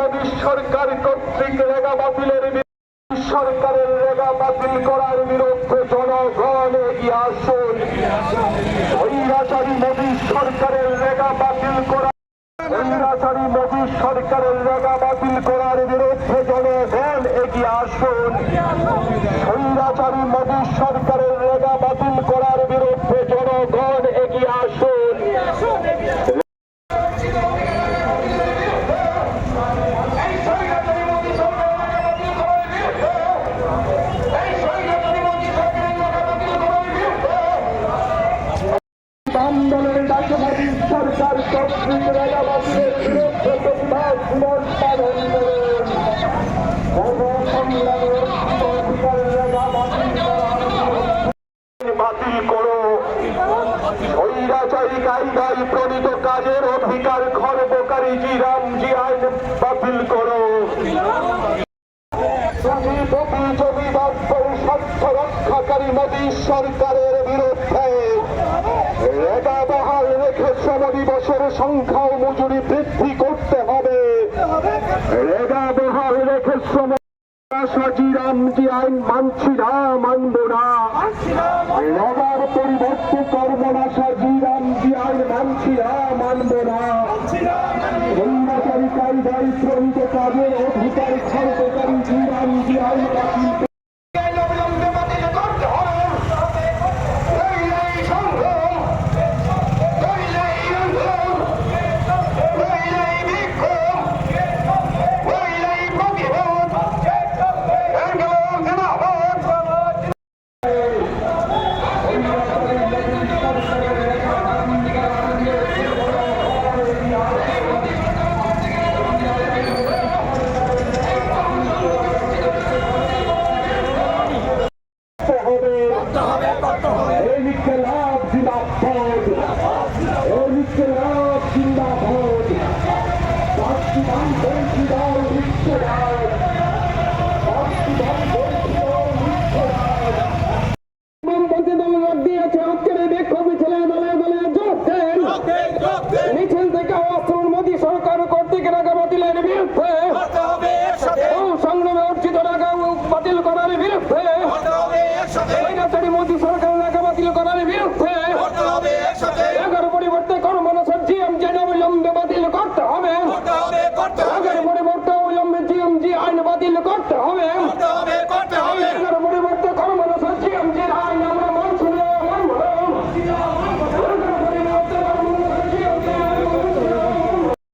মোদী সরকার কর্তৃক রেগা বাতিলের সরকারের রেগা বাতিল করার বিরুদ্ধে জনগণ এগিয়ে আসুন। স্বৈরাচারী মোদী সরকারের রেগা বাতিল করা স্বৈরাচারী মোদী সরকারের রেগা বাতিল করার বিরুদ্ধে জনগণ এগিয়ে আসুন। স্বৈরাচারী মোদী সরকারের রেগা বাতিল করার বিরুদ্ধে জনগণ এগিয়ে আসুন। আন্দোলনের ডাকে মোদী সরকার কর্তৃক রেগা বাতিলের বিরুদ্ধে প্রতিবাদ দিবস পালন করুন। বাতিল করো স্বৈরাচারী কায়দায় প্রণীত কাজের অধিকার খর্বকারী জিরামজি আইন বাতিল করো। স্বার্থ রক্ষাকারী মোদী সরকারের বিরুদ্ধে রেগা বহাল রেখে শ্রম দিবসের সংখ্যা ও মজুরি বৃদ্ধি করতে হবে। রেগা বহাল রেখে শ্রম জিরামজি আইন মানছি না, মানব না। রেগার পরিবর্তে কর্মনাশা জিরামজি আইন মানছি না, মানব না। স্বৈরাচারী কায়দায় প্রণীত কাজের অধিকার খর্বকারী জিরামজি আইন বাতিল মিছিল থেকে মোদী সরকার কর্তৃক রেগা বাতিলের বিরুদ্ধে সংগ্রামে অর্জিত রেগা বাতিল করার বিরুদ্ধে মোদী সরকার